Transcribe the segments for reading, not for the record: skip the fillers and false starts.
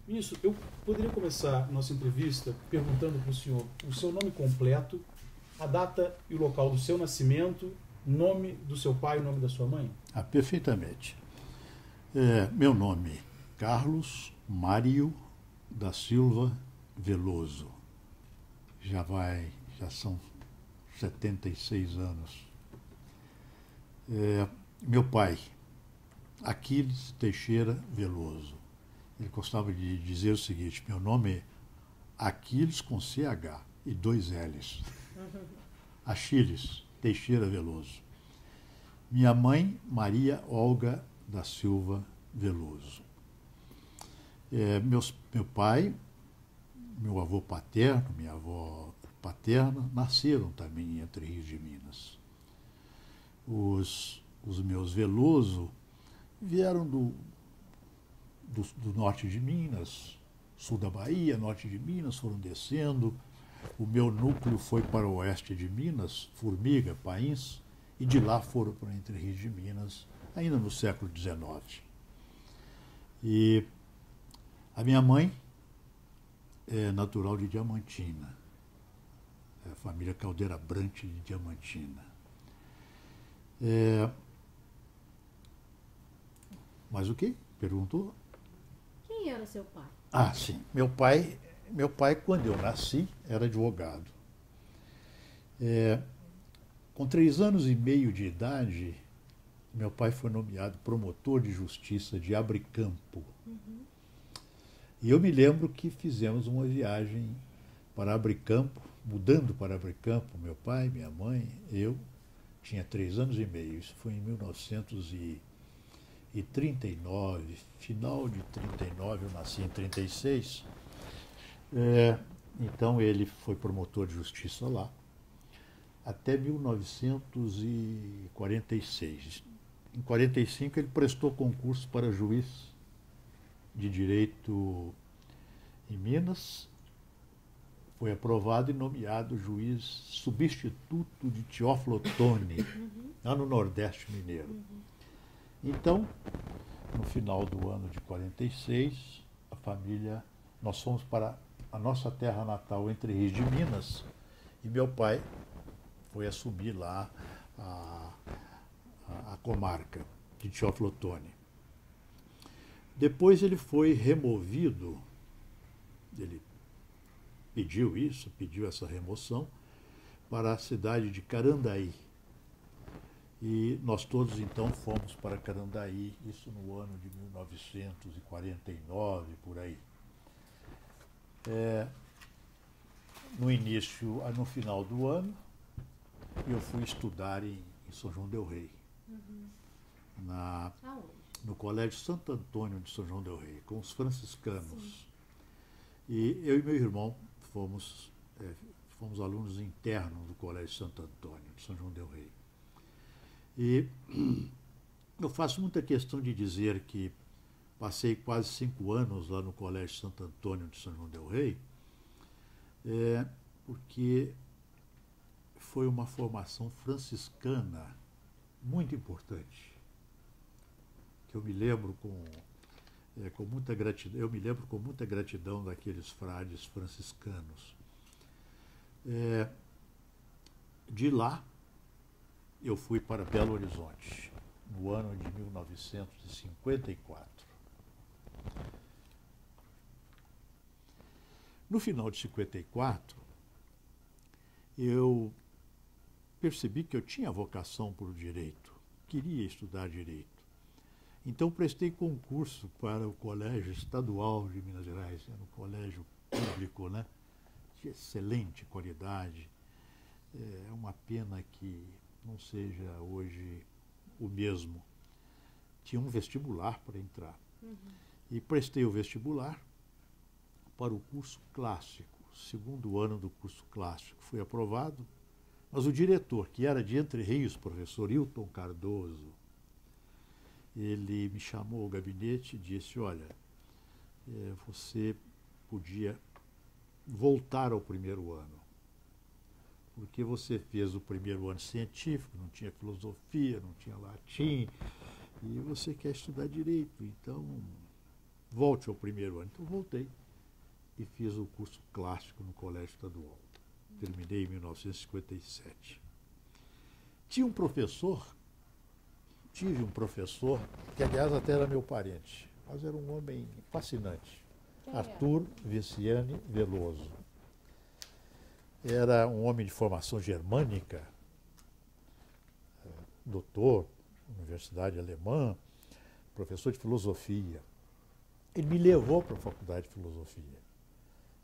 Ministro, eu poderia começar nossa entrevista perguntando para o senhor o seu nome completo, a data e o local do seu nascimento, nome do seu pai e o nome da sua mãe? Perfeitamente. Meu nome, Carlos Mário da Silva Veloso. Já são 76 anos. Meu pai, Aquiles Teixeira Veloso. Ele gostava de dizer o seguinte: meu nome é Aquiles com CH e 2 L's. Aquiles Teixeira Veloso. Minha mãe, Maria Olga da Silva Veloso. Meu pai, meu avô paterno, minha avó paterna, nasceram também em Entre Rios de Minas. Os meus Veloso vieram do norte de Minas, sul da Bahia, norte de Minas, foram descendo. O meu núcleo foi para o oeste de Minas, Formiga, Pains, e de lá foram para Entre Rios de Minas, ainda no século XIX. E a minha mãe é natural de Diamantina, é a família Caldeira Brante de Diamantina. Mas o quê? Perguntou? Quem era seu pai? Sim. Meu pai, quando eu nasci, era advogado. Com 3 anos e meio de idade, meu pai foi nomeado promotor de justiça de Abricampo. E eu me lembro que fizemos uma viagem para Abricampo, mudando para Abricampo, meu pai, minha mãe, eu, tinha 3 anos e meio. Isso foi em 1939, final de 39, eu nasci em 36. Então ele foi promotor de justiça lá, até 1946. Em 45 ele prestou concurso para juiz de direito em Minas, foi aprovado e nomeado juiz substituto de Teófilo Otoni, lá no Nordeste Mineiro. Então, no final do ano de 46, a família, nós fomos para a nossa terra natal, Entre Rios de Minas, e meu pai foi assumir lá a comarca de Teófilo Otoni. Depois ele foi removido, ele pediu essa remoção para a cidade de Carandaí. E nós todos então fomos para Carandaí, isso no ano de 1949, por aí. No final do ano, eu fui estudar em São João del Rei, no Colégio Santo Antônio de São João del Rei, com os franciscanos. Sim. E eu e meu irmão fomos alunos internos do Colégio Santo Antônio de São João del Rei. E eu faço muita questão de dizer que passei quase 5 anos lá no Colégio Santo Antônio de São João del Rei, porque foi uma formação franciscana muito importante, que eu me lembro com muita gratidão. Eu me lembro com muita gratidão daqueles frades franciscanos. De lá, eu fui para Belo Horizonte, no ano de 1954. No final de 54, eu percebi que eu tinha vocação por direito, queria estudar direito. Então prestei concurso para o Colégio Estadual de Minas Gerais, era um colégio público, né, de excelente qualidade. É uma pena que não seja hoje o mesmo. Tinha um vestibular para entrar. E prestei o vestibular para o curso clássico, segundo ano do curso clássico. Fui aprovado, mas o diretor, que era de Entre Rios, professor Hilton Cardoso, ele me chamou ao gabinete e disse: olha, você podia voltar ao primeiro ano, porque você fez o primeiro ano científico, não tinha filosofia, não tinha latim, e você quer estudar direito, então volte ao primeiro ano. Então voltei e fiz o curso clássico no Colégio Estadual. Terminei em 1957. Tive um professor, que aliás até era meu parente, mas era um homem fascinante. Arthur Viciani Veloso. Era um homem de formação germânica, doutor, universidade alemã, professor de filosofia. Ele me levou para a faculdade de filosofia.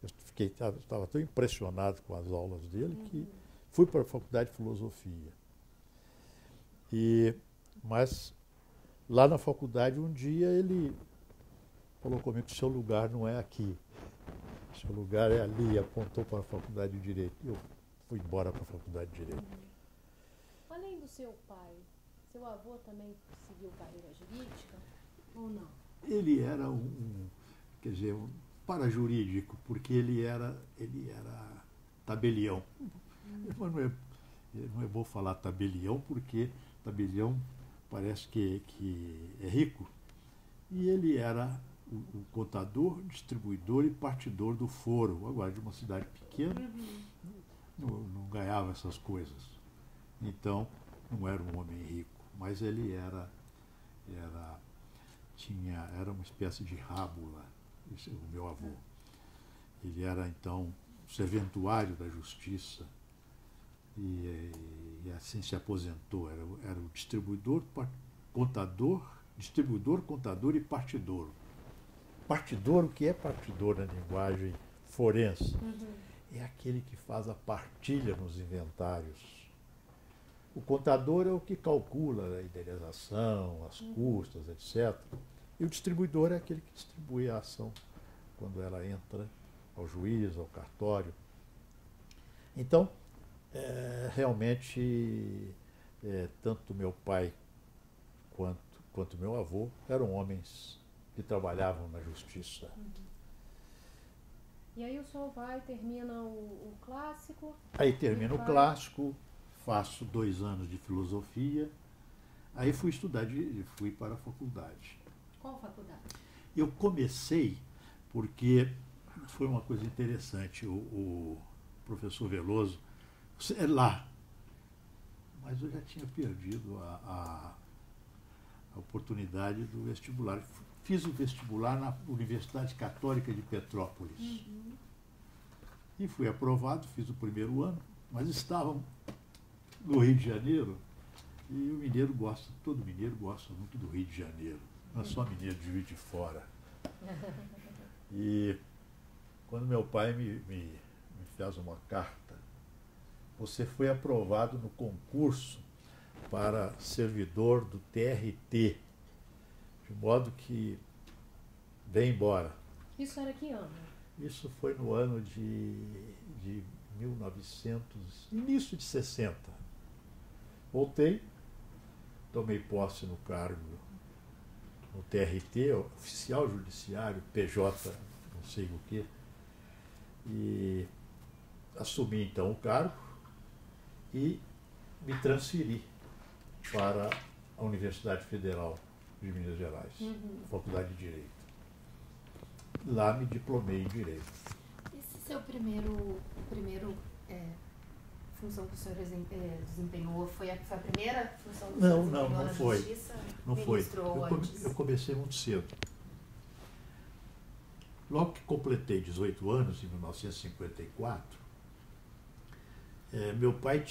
Eu estava tão impressionado com as aulas dele que fui para a faculdade de filosofia. Mas lá na faculdade, um dia, ele falou comigo que seu lugar não é aqui. Seu lugar é ali, apontou para a faculdade de Direito. Eu fui embora para a faculdade de Direito. Além do seu pai, seu avô também seguiu carreira jurídica ou não? Ele era quer dizer, parajurídico, porque ele era tabelião. Mas não é bom falar tabelião, porque tabelião parece que é rico. E ele era o contador, distribuidor e partidor do foro. Agora, de uma cidade pequena, não ganhava essas coisas. Então, não era um homem rico, mas ele era uma espécie de rábula, o meu avô. Ele era, então, serventuário da justiça e assim se aposentou. Era o distribuidor, contador e partidor. Partidor, o que é partidor na linguagem forense? É aquele que faz a partilha nos inventários. O contador é o que calcula a indenização, as custas, etc. E o distribuidor é aquele que distribui a ação quando ela entra ao juiz, ao cartório. Então, realmente, tanto meu pai quanto meu avô eram homens que trabalhavam na justiça. E aí o senhor vai, termina o clássico? Aí termino o clássico, faço 2 anos de filosofia, aí fui para a faculdade. Qual faculdade? Eu comecei porque foi uma coisa interessante, o professor Veloso, é lá, mas eu já tinha perdido a oportunidade do vestibular. Fiz o vestibular na Universidade Católica de Petrópolis. E fui aprovado, fiz o primeiro ano, mas estavam no Rio de Janeiro, e o mineiro todo mineiro gosta muito do Rio de Janeiro. Não é só mineiro de Juiz de Fora. E quando meu pai me fez uma carta, você foi aprovado no concurso para servidor do TRT, de modo que vem embora. Isso era que ano? Isso foi no ano de 1900, início de 60. Voltei, tomei posse no cargo no TRT, oficial judiciário, PJ, não sei o quê, e assumi então o cargo e me transferi para a Universidade Federal de Minas Gerais, Faculdade de Direito. Lá me diplomei em Direito. Esse seu primeiro função que o senhor desempenhou foi a primeira função que o senhor desempenhou na Justiça? Não foi. Eu comecei muito cedo. Logo que completei 18 anos, em 1954, meu pai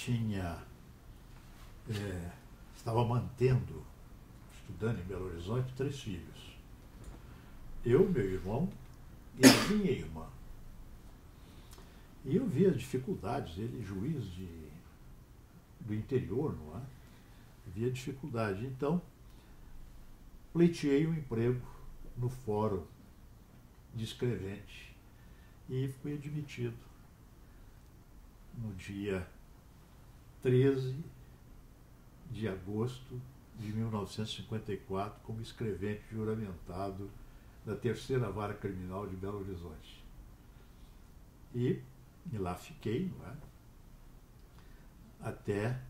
estava estudando em Belo Horizonte, 3 filhos. Eu, meu irmão e a minha irmã. E eu via as dificuldades, ele juiz do interior, não é? Via dificuldade. Então, pleiteei um emprego no fórum de escrevente e fui admitido no dia 13 de agosto de 1954 como escrevente juramentado da 3ª Vara Criminal de Belo Horizonte. E lá fiquei, não é? Até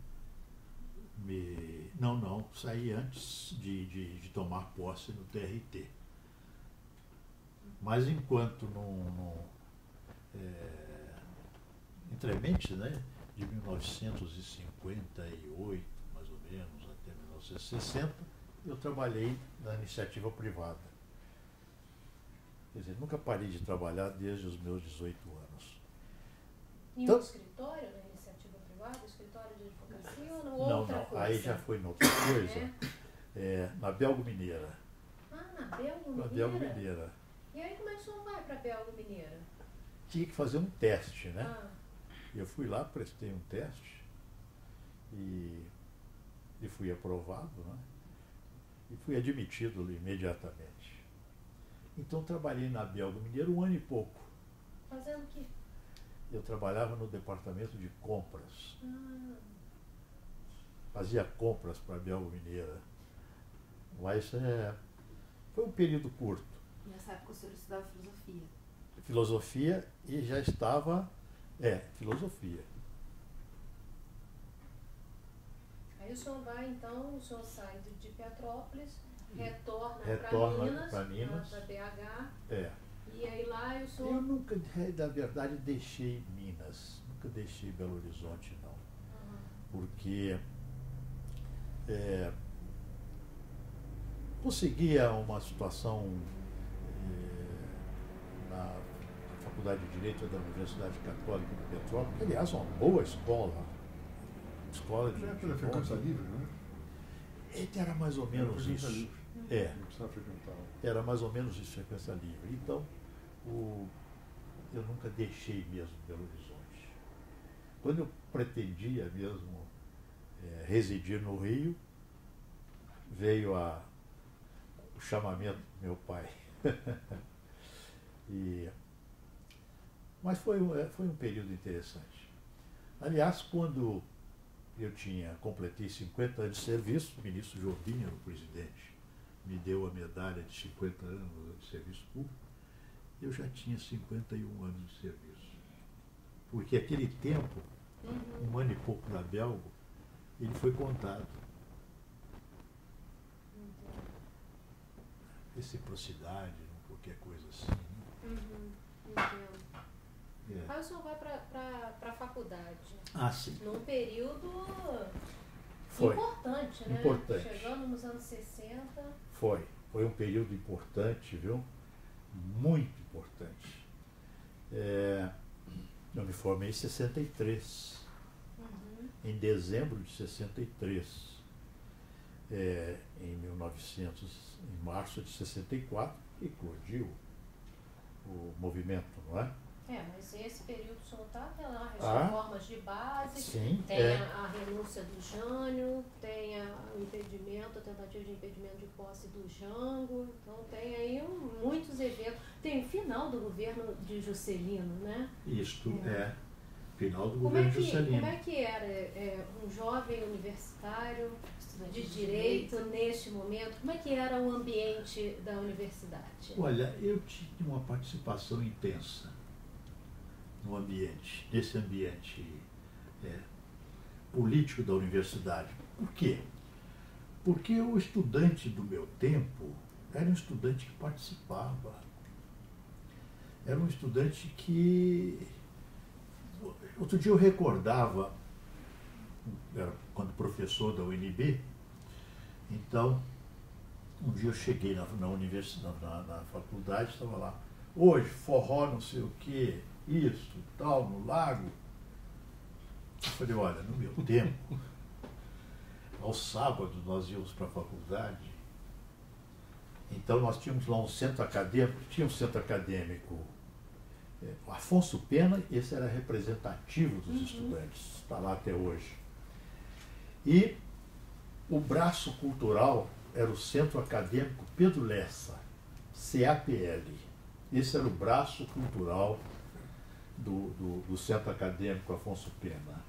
saí antes de tomar posse no TRT. Mas enquanto entre mentes, né, de 1958, mais ou menos, até 1960, eu trabalhei na iniciativa privada. Quer dizer, nunca parei de trabalhar desde os meus 18 anos. Em um escritório, na iniciativa privada, escritório de advocacia ou outra coisa? Aí já foi noutra coisa. Na Belgo Mineira. Ah, na Belgo Mineira? Na Belgo Mineira. E aí como é que o senhor vai para a Belgo Mineira? Tinha que fazer um teste, né? Ah. Eu fui lá, prestei um teste e fui aprovado, né? E fui admitido imediatamente. Então trabalhei na Belgo Mineira 1 ano e pouco. Fazendo o quê? Eu trabalhava no departamento de compras. Ah. Fazia compras para a Belgo Mineira. Mas foi um período curto. Nessa época o senhor estudava filosofia. Filosofia e já estava... filosofia. Aí o senhor vai, então, o senhor sai de Petrópolis, retorna para Minas, para BH. E aí lá o senhor... Eu nunca, na verdade, deixei Minas. Nunca deixei Belo Horizonte, não. Porque conseguia uma situação na Faculdade de Direito da Universidade Católica de Petrópolis, que, aliás, é uma boa escola de... Já pela frequência livre, né? Era mais ou menos isso. Não precisava frequentar. Era mais ou menos isso, frequência livre. Então, eu nunca deixei mesmo Belo Horizonte. Quando eu pretendia mesmo residir no Rio, veio o chamamento do meu pai. Mas foi um período interessante. Aliás, quando eu completei 50 anos de serviço, o ministro Jobim, o presidente, me deu a medalha de 50 anos de serviço público, eu já tinha 51 anos de serviço. Porque aquele tempo, 1 ano e pouco na Belgo, ele foi contado. Reciprocidade, qualquer coisa assim. Entendo. Aí o senhor vai para a faculdade. Sim. Num período importante, né? Importante. Chegando nos anos 60. Foi um período importante, viu? Muito importante. Eu me formei em 63. Em dezembro de 63. Em março de 64, eclodiu o movimento, não é? Mas esse período o senhor está até lá, as reformas de base, sim, tem a renúncia do Jânio, tem a tentativa de impedimento de posse do Jango, então tem aí muitos eventos. Tem o final do governo de Juscelino, né? Isto final do governo de Juscelino. Como é que era um jovem universitário de direito neste momento? Como é que era o ambiente da universidade? Olha, eu tinha uma participação intensa nesse ambiente político da universidade. Por quê? Porque o estudante do meu tempo era um estudante que participava. Era um estudante que... Outro dia eu recordava, quando professor da UNB, então, um dia eu cheguei na universidade, na faculdade, estava lá, hoje, forró não sei o quê, isso, tal, no lago. Eu falei, olha, no meu tempo, aos sábados nós íamos para a faculdade, então nós tínhamos lá um centro acadêmico, Afonso Pena, esse era representativo dos estudantes, está lá até hoje. E o braço cultural era o Centro Acadêmico Pedro Lessa, CAPL. Esse era o braço cultural do Centro Acadêmico Afonso Pena.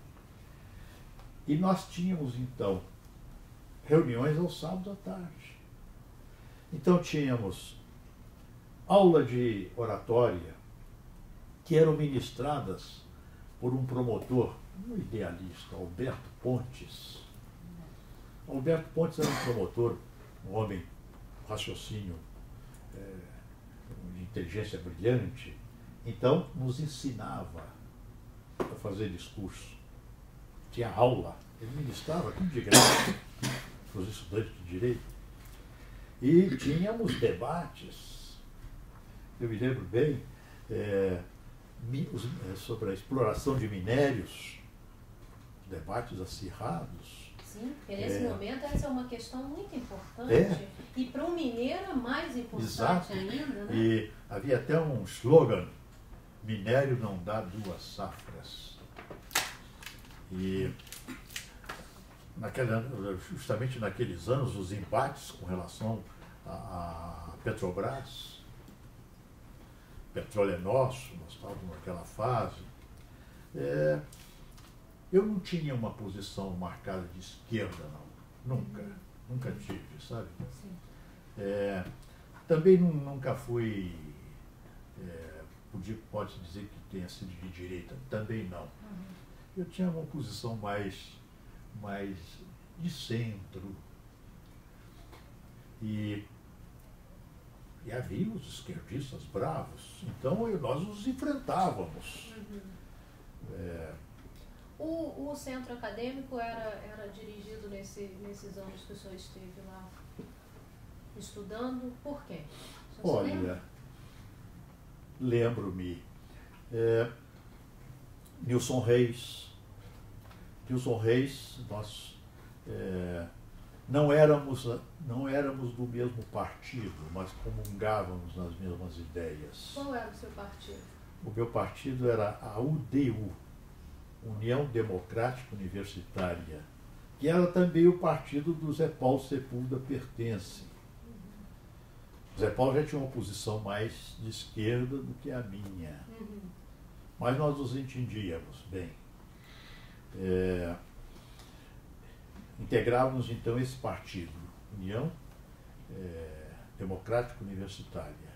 E nós tínhamos, então, reuniões aos sábados à tarde. Então tínhamos aula de oratória, que eram ministradas por um promotor, um idealista, Alberto Pontes. Alberto Pontes era um promotor, um homem raciocínio inteligência brilhante, então nos ensinava a fazer discurso. Tinha aula, ele ministrava tudo de graça para os estudantes de direito. E tínhamos debates, eu me lembro bem, sobre a exploração de minérios, debates acirrados. Sim, porque nesse momento essa é uma questão muito importante. E para um mineiro é mais importante. Exato. Ainda, né? E havia até um slogan: minério não dá 2 safras. E justamente naqueles anos, os embates com relação a Petrobras, petróleo é nosso, nós estávamos naquela fase. Eu não tinha uma posição marcada de esquerda, não. Nunca tive, sabe? Também nunca fui, pode-se dizer que tenha sido de direita, também não. Eu tinha uma posição mais de centro. E havia os esquerdistas bravos, então nós os enfrentávamos. O centro acadêmico era dirigido nesses anos que o senhor esteve lá estudando, por quê? Olha, lembro-me. Nilson Reis, nós não éramos do mesmo partido, mas comungávamos nas mesmas ideias. Qual era o seu partido? O meu partido era a UDU, União Democrática Universitária, que era também o partido do Zé Paulo Sepúlveda pertence. Zé Paulo já tinha uma posição mais de esquerda do que a minha, mas nós nos entendíamos bem. Integrávamos então esse partido, União Democrática Universitária.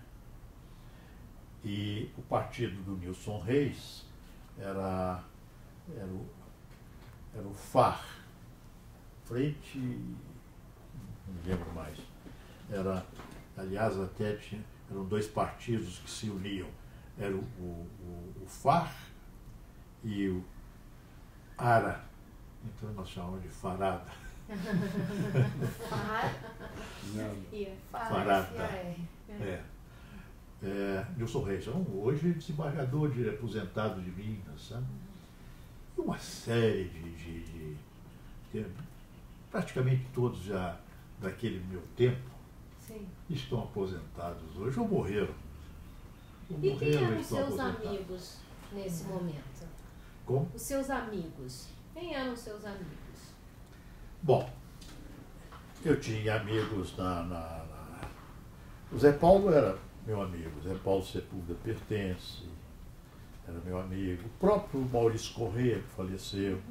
E o partido do Nilson Reis era o FAR, Frente, não me lembro mais. Aliás, até eram 2 partidos que se uniam. Era o FAR e o ARA, então nós chamamos de Farada. Farada. Nilson Reis, hoje desembargador aposentado de Minas, sabe? E uma série praticamente todos já daquele meu tempo. Sim. Estão aposentados hoje ou morreram. E quem eram os seus amigos nesse momento? Como? Os seus amigos. Quem eram os seus amigos? Bom, eu tinha amigos O Zé Paulo era meu amigo, Zé Paulo Sepúlveda pertence, era meu amigo. O próprio Maurício Corrêa, que faleceu,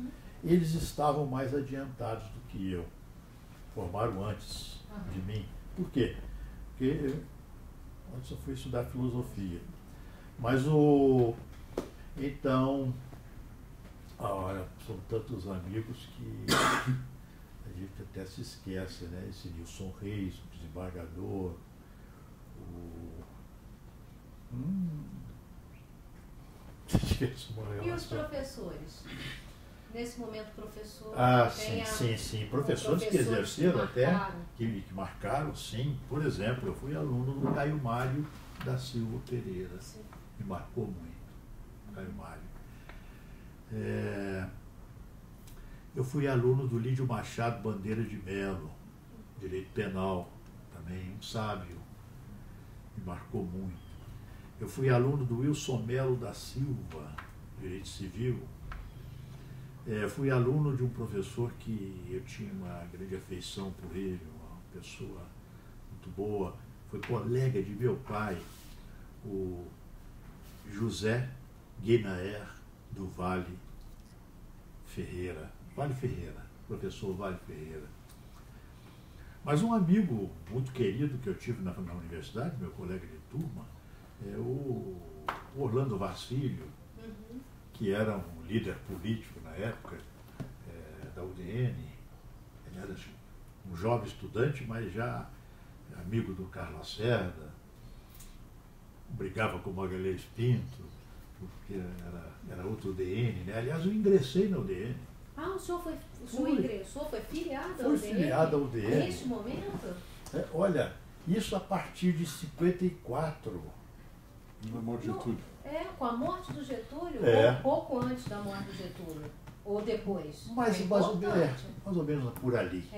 eles estavam mais adiantados do que eu. Formaram antes de mim. Por quê? Porque eu só fui estudar filosofia. Mas então, olha, são tantos amigos que a gente até se esquece, né? Esse Nilson Reis, o desembargador, E os professores? Nesse momento, professor... Sim. Professores que exerceram até, que marcaram, sim. Por exemplo, eu fui aluno do Caio Mário da Silva Pereira. Sim. Me marcou muito, Caio Mário. Eu fui aluno do Lídio Machado Bandeira de Melo, Direito Penal, também um sábio, me marcou muito. Eu fui aluno do Wilson Melo da Silva, Direito Civil. Fui aluno de um professor que eu tinha uma grande afeição por ele, uma pessoa muito boa. Foi colega de meu pai, o José Guinaer do Vale Ferreira, professor Vale Ferreira. Mas um amigo muito querido que eu tive na universidade, meu colega de turma, é o Orlando Vaz Filho, que era um líder político na época da UDN. Ele era um jovem estudante, mas já amigo do Carlos Lacerda. brigava com o Magalhães Pinto, porque era outro UDN, né? Aliás, eu ingressei na UDN. Ah, o senhor ingressou, foi filiado ao UDN? Fui filiado ao UDN. Neste momento? Olha, isso a partir de 54. Na morte de Getúlio. Com a morte do Getúlio, ou pouco antes da morte do Getúlio, ou depois? Mais ou menos por ali.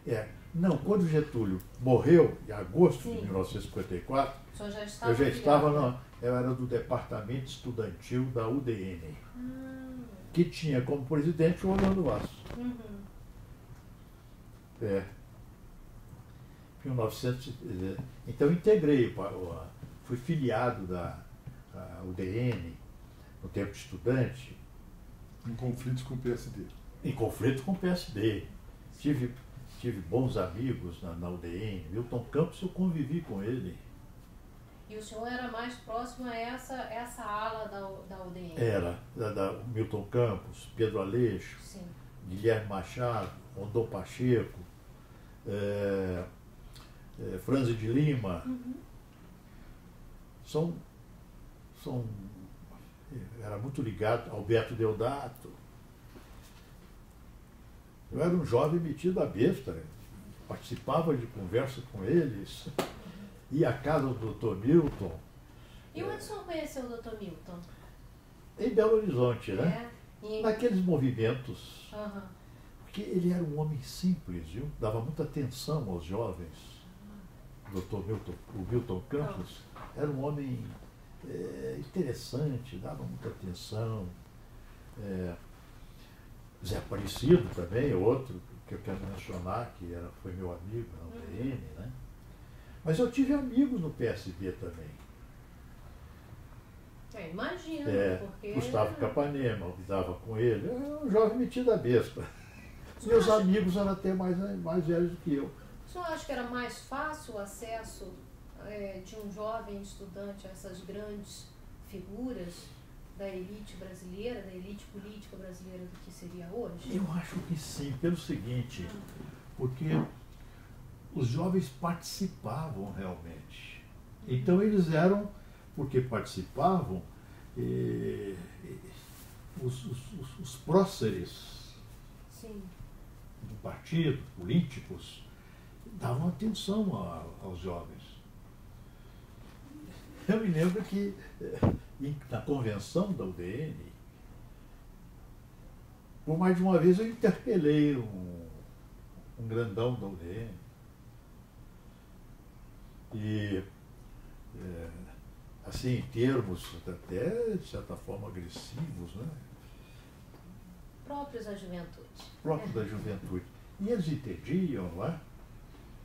É? Não, quando o Getúlio morreu, em agosto de 1954, eu já estava, eu era do departamento estudantil da UDN, que tinha como presidente o Orlando Vaz. Uhum. 1900, então integrei, fui filiado da UDN no tempo de estudante. Em conflitos com o PSD. Em conflito com o PSD. Tive bons amigos na UDN. Milton Campos, eu convivi com ele. E o senhor era mais próximo a essa ala da UDN? Era, da Milton Campos, Pedro Aleixo, sim, Guilherme Machado, Rondon Pacheco, Franzi de Lima. Uhum. Era muito ligado ao Alberto Deodato. Eu era um jovem metido a besta, participava de conversa com eles, ia à casa do Dr. Milton. E onde o senhor conheceu o Dr. Milton? Em Belo Horizonte, né? Naqueles movimentos. Uhum. Porque ele era um homem simples, viu? Dava muita atenção aos jovens. O Milton Campos era um homem interessante, dava muita atenção. Zé Aparecido também, outro que eu quero mencionar, que foi meu amigo na UDN, né? Mas eu tive amigos no PSB também. Imagino, porque... Gustavo Capanema, eu lidava com ele. Eu era um jovem metido a besta. Meus amigos eram até mais velhos do que eu. O senhor acha que era mais fácil o acesso de um jovem estudante a essas grandes figuras da elite brasileira, da elite política brasileira, do que seria hoje? Eu acho que sim, pelo seguinte, porque os jovens participavam realmente. Então eles eram, porque participavam, os próceres do partido, políticos, davam atenção aos jovens. Eu me lembro que na convenção da UDN, por mais de uma vez eu interpelei um grandão da UDN. E, assim, em termos até, de certa forma, agressivos, né? Próprios da juventude. Próprios da juventude. E eles entendiam, não é?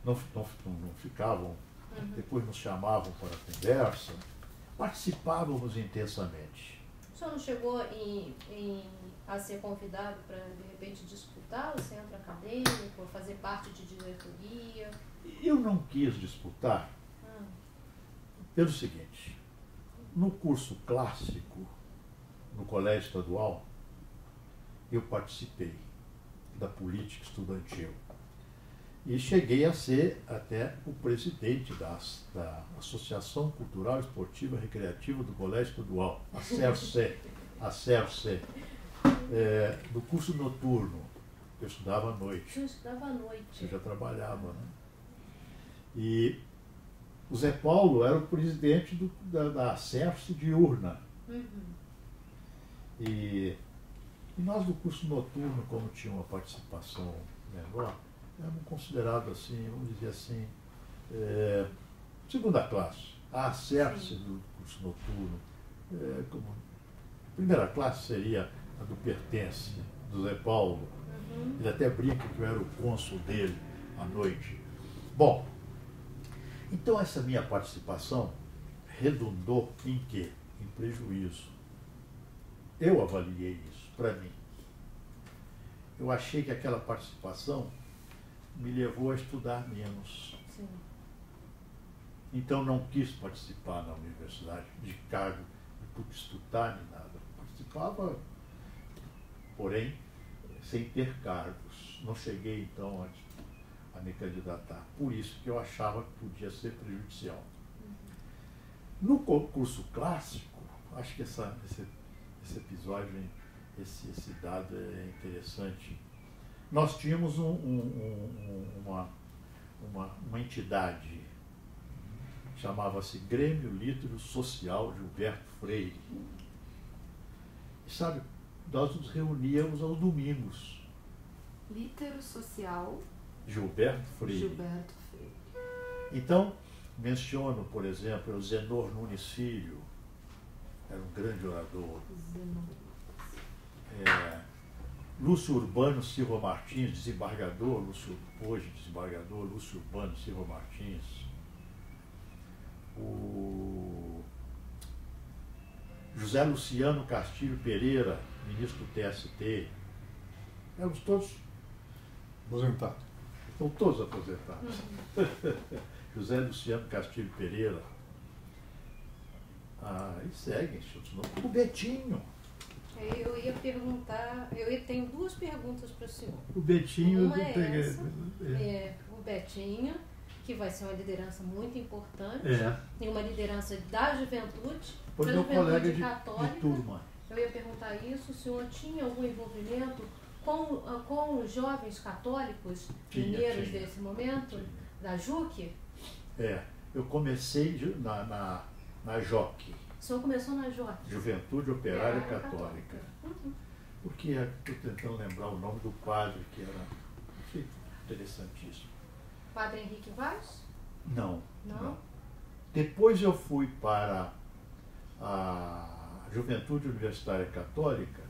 Não ficavam, depois nos chamavam para a conversa, participávamos intensamente. O senhor não chegou a ser convidado para, de repente, disputar o centro acadêmico, fazer parte de diretoria? Eu não quis disputar pelo seguinte: no curso clássico, no colégio estadual, eu participei da política estudantil e cheguei a ser até o presidente da Associação Cultural, Esportiva e Recreativa do Colégio Estadual, a CERCE, do curso noturno. Eu estudava à noite. Eu estudava à noite. Eu já trabalhava, né? E o Zé Paulo era o presidente da CERCE diurna. E nós do curso noturno, como tinha uma participação menor, éramos considerados assim, vamos dizer assim, segunda classe. A CERCE do curso noturno, como primeira classe seria a do Pertence, do Zé Paulo. Ele até brinca que eu era o cônsul dele à noite. Bom, então essa minha participação redundou em quê? Em prejuízo. Eu avaliei isso para mim. Eu achei que aquela participação me levou a estudar menos. Sim. Então não quis participar na universidade de cargo, de estudar nem nada. Participava, porém, sem ter cargos. Não cheguei então a me candidatar. Por isso que eu achava que podia ser prejudicial. No concurso clássico, acho que esse episódio, esse dado é interessante. Nós tínhamos uma entidade, chamava-se Grêmio Lítero Social Gilberto Freire. E sabe, nós nos reuníamos aos domingos. Lítero Social Gilberto Freire. Então, menciono, por exemplo, o Zenor Nunes Filho, era um grande orador. Lúcio Urbano Silva Martins, desembargador, hoje desembargador Lúcio Urbano Silva Martins. O José Luciano Castilho Pereira, ministro do TST. Éramos todos Aposentado. estão todos aposentados. José Luciano Castilho Pereira. E seguem, o Betinho. Eu ia perguntar, tenho duas perguntas para o senhor. O Betinho, uma é essa, o Betinho, que vai ser uma liderança muito importante, e uma liderança da juventude, Foi da meu juventude colega católica. de turma. Eu ia perguntar isso, o senhor tinha algum envolvimento com os jovens católicos mineiros desse momento, da JUC? Eu comecei na JOC. O senhor começou na JOC? Juventude Operária Católica. Porque estou tentando lembrar o nome do padre, que era interessantíssimo. Padre Henrique Vaz? Não. Não? Depois eu fui para a Juventude Universitária Católica,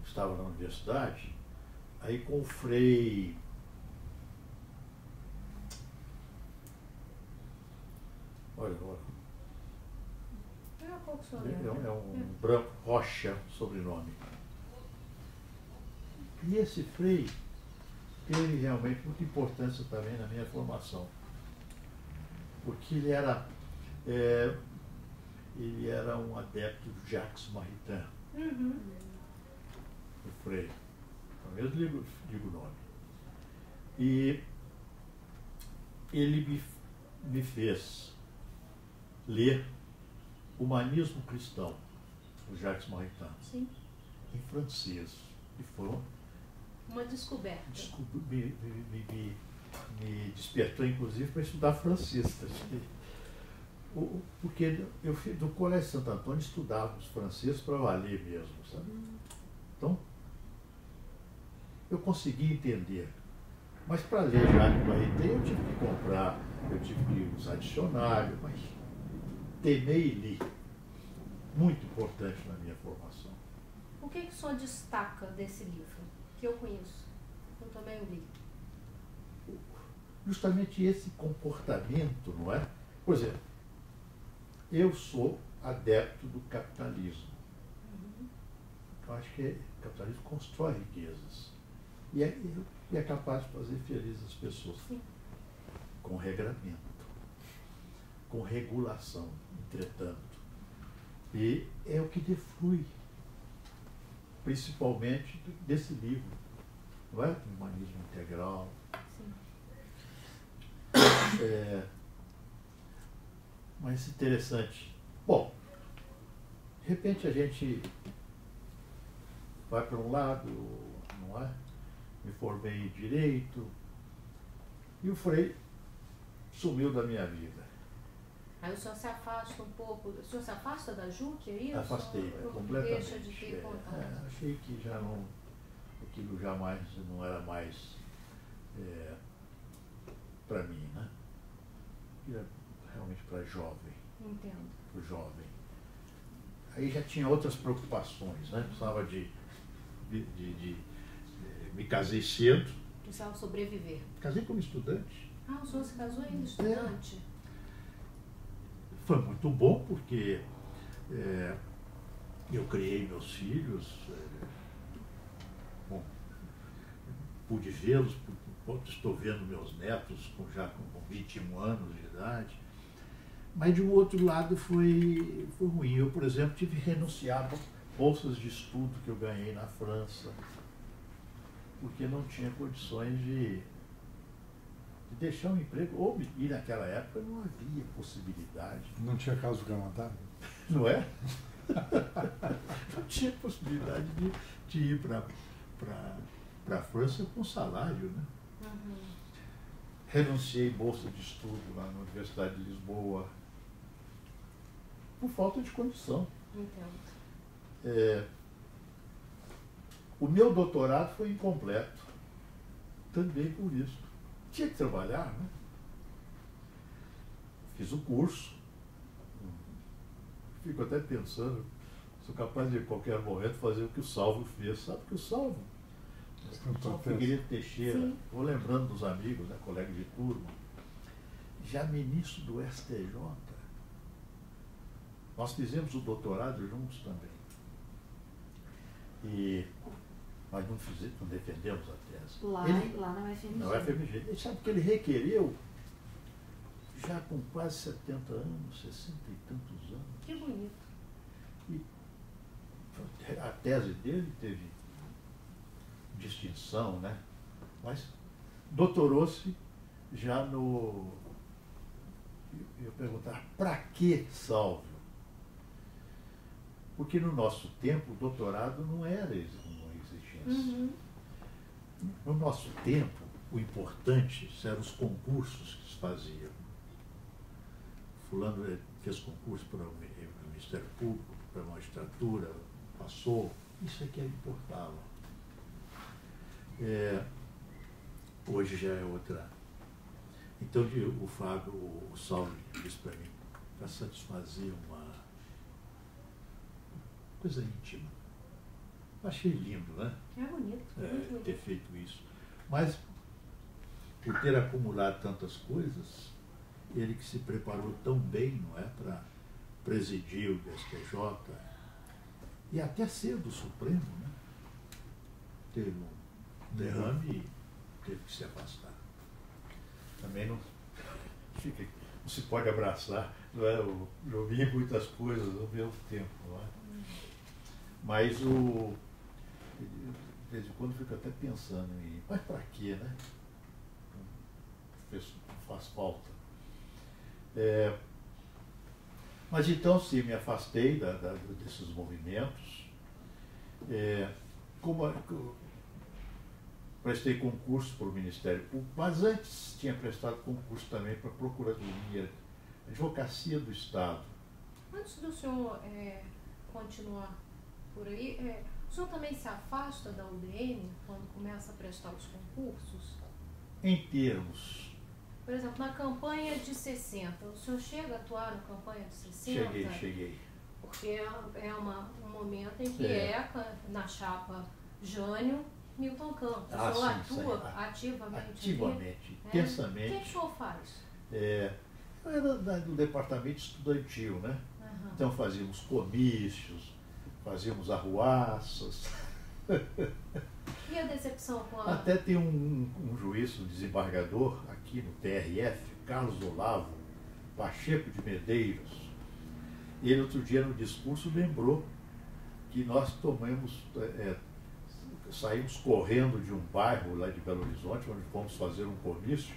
estava na universidade, aí com o Frei... Olha. É um branco, Rocha, sobrenome. E esse Frei teve realmente muita importância também na minha formação. Porque ele era um adepto do Jacques Maritain. O Frei. Eu digo o nome. E ele me fez ler Humanismo Cristão, do Jacques Maritain, em francês. E foi uma descoberta. Me despertou, inclusive, para estudar francês. Porque eu, do Colégio Santo Antônio, estudava os franceses para valer mesmo, sabe? Então, eu consegui entender. Mas para ler Jacques Maritain, eu tive que comprar, eu tive que usar dicionário, mas temei e li. Muito importante na minha formação. O que o senhor destaca desse livro, que eu conheço? Eu também o li. Justamente esse comportamento, não é? Por exemplo, eu sou adepto do capitalismo. Eu acho que o capitalismo constrói riquezas. E é capaz de fazer felizes as pessoas. Sim. Com regramento, com regulação, entretanto. E é o que deflui, principalmente desse livro, não é? Humanismo Integral. Sim. Mas interessante. Bom, de repente a gente vai para um lado, não é? Me formei em Direito e o Frei sumiu da minha vida. Aí o senhor se afasta um pouco, o senhor se afasta da JUC, é isso? Afastei, completamente. Deixa de ter contato. Achei que já não, aquilo jamais não era mais para mim, né? Era realmente para jovem. Entendo. Para o jovem. Aí já tinha outras preocupações, né? Precisava me casei cedo. Precisava sobreviver. Casei como estudante. O senhor se casou ainda estudante? Foi muito bom porque eu criei meus filhos, pude vê-los, estou vendo meus netos já com 21 anos de idade. Mas de um outro lado foi ruim. Eu, por exemplo, tive que renunciar a bolsas de estudo que eu ganhei na França, porque não tinha condições de deixar um emprego, e naquela época não havia possibilidade. Não tinha caso gramatário? Não é? Não tinha possibilidade de ir para a França com salário, né? Uhum. Renunciei bolsa de estudo lá na Universidade de Lisboa, por falta de condição. Entendo. O meu doutorado foi incompleto, também por isso. Tinha que trabalhar, né? Fiz o curso. Fico até pensando, sou capaz de, em qualquer momento, fazer o que o Salvo fez. Sabe o que o Salvo? Figueiredo Teixeira, Sim. vou lembrando dos amigos, né, colegas de turma, já ministro do STJ. Nós fizemos o doutorado juntos também. Mas não defendemos a tese. Lá na UFMG. Na UFMG. Ele sabe que ele requereu, já com quase 70 anos, 60 e tantos anos. Que bonito. E a tese dele teve distinção, né? Mas doutorou-se já no... Eu perguntava, para que Salvo? Porque no nosso tempo o doutorado não era uma exigência. Uhum. No nosso tempo, o importante eram os concursos que se faziam. Fulano fez concurso para o Ministério Público, para a magistratura, passou. Isso é que importava. Hoje já é outra. Então o Fábio, o Saulo disse para mim, para satisfazer uma coisa íntima. Achei lindo, né? É bonito. Muito bonito. Ter feito isso. Mas, por ter acumulado tantas coisas, ele que se preparou tão bem, não é, para presidir o STJ e até ser do Supremo, né? Teve um derrame e teve que se afastar. Também não se pode abraçar, não é? Eu vi muitas coisas ao mesmo tempo, não é? Mas de vez em quando eu fico até pensando em, mas para quê, né? Não faz falta. Mas então, sim, me afastei desses movimentos. Prestei concurso para o Ministério Público, mas antes tinha prestado concurso também para a Procuradoria, Advocacia do Estado. Antes do senhor continuar por aí, o senhor também se afasta da UDN quando começa a prestar os concursos? Em termos... Por exemplo, na campanha de 60, o senhor chega a atuar na campanha de 60? Cheguei. Porque é um momento em que na chapa Jânio, Milton Campos. O senhor atua ativamente? Ativamente, intensamente. O que o senhor faz? Eu era do departamento estudantil, né? Uhum. Então fazíamos comícios, fazíamos arruaças. E a decepção com a... Até tem um juiz, um desembargador, aqui no TRF, Carlos Olavo Pacheco de Medeiros. Ele outro dia no discurso lembrou que nós saímos correndo de um bairro lá de Belo Horizonte, onde fomos fazer um comício,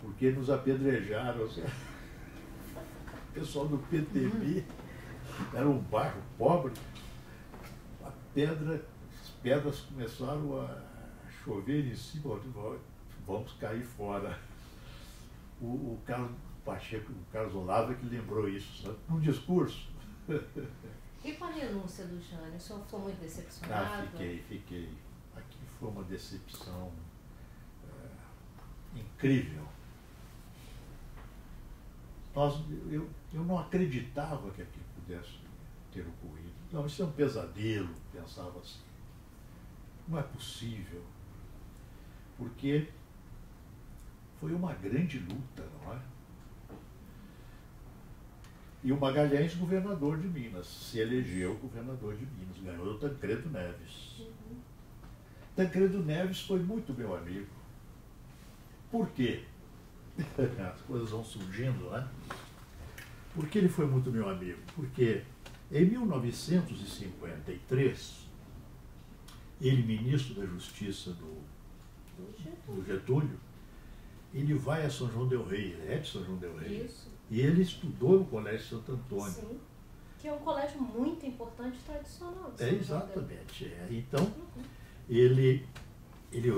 porque nos apedrejaram. O pessoal do PTB, era um bairro pobre, as pedras começaram a chover em cima, vamos cair fora. O Carlos Pacheco, o Carlos Olavo, é que lembrou isso, sabe? Num discurso. E com a renúncia do Jânio, o senhor ficou muito decepcionado? Fiquei. Aqui foi uma decepção incrível. Eu não acreditava que aquilo pudesse ter ocorrido. Não, isso é um pesadelo, pensava assim. Não é possível. Porque foi uma grande luta, não é? E o Magalhães, governador de Minas, se elegeu governador de Minas, ganhou o Tancredo Neves. Uhum. Tancredo Neves foi muito meu amigo. Por quê? As coisas vão surgindo, né? Por que ele foi muito meu amigo? Porque em 1953, ele, ministro da Justiça do Getúlio, ele vai a São João del Rei, ele é de São João del Rei. Isso. E ele estudou no Colégio Santo Antônio. Sim. Que é um colégio muito importante e tradicional. Exatamente. Então, ele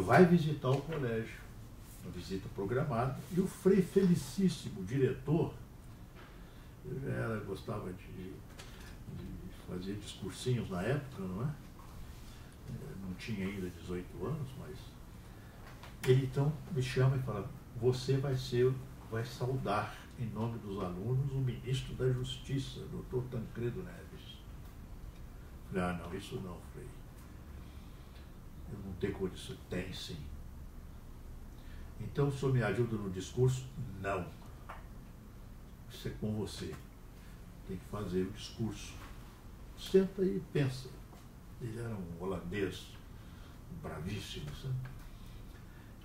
vai visitar o colégio, uma visita programada, e o Frei Felicíssimo, o diretor, gostava de fazer discursinhos na época, não é? Não tinha ainda 18 anos, mas ele então me chama e fala: você vai saudar em nome dos alunos o ministro da Justiça, Dr. Tancredo Neves. Falei: ah, não, isso não, Frei. Eu não tenho condição. Tem sim. Então o senhor me ajuda no discurso? Não. Isso é com você. Tem que fazer o discurso. Senta e pensa. Ele era um holandês bravíssimo, sabe?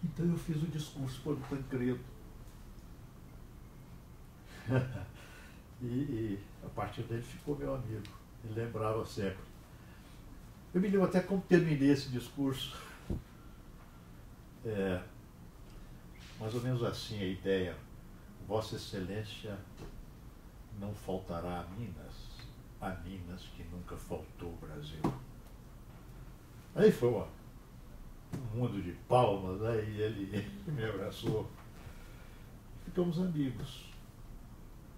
Então eu fiz o discurso para o Tancredo. e a partir dele ficou meu amigo. Ele lembrava sempre. Eu me lembro até como terminei esse discurso. Mais ou menos assim a ideia: Vossa Excelência não faltará a Minas que nunca faltou o Brasil. Aí foi um mundo de palmas, aí ele me abraçou. Ficamos amigos.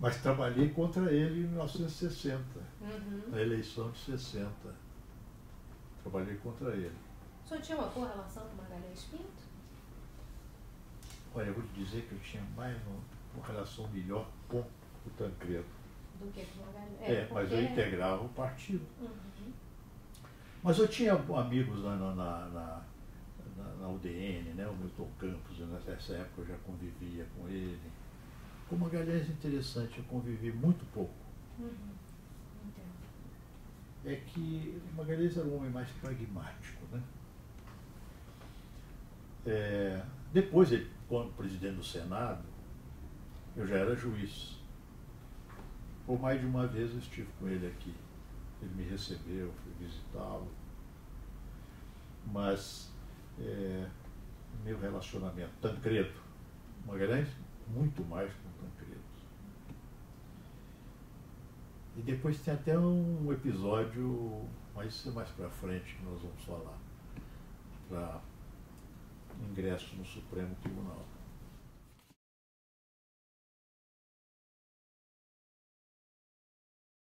Mas trabalhei contra ele em 1960, na eleição de 60. Trabalhei contra ele. O senhor tinha uma boa relação com Magalhães Pinto? Olha, eu vou te dizer que eu tinha mais uma relação melhor com o Tancredo. Do que com Magalhães? Mas eu integrava o partido. Mas eu tinha amigos na UDN, né? O Milton Campos, nessa época eu já convivia com ele. Com o Magalhães, interessante, eu convivi muito pouco. É que o Magalhães era um homem mais pragmático, né? Depois, quando presidente do Senado, eu já era juiz. Por mais de uma vez eu estive com ele aqui. Ele me recebeu, fui visitá-lo. Mas meu relacionamento, Tancredo, Magalhães, muito mais com Tancredo. E depois tem até um episódio, mas isso é mais para frente que nós vamos falar, para ingresso no Supremo Tribunal.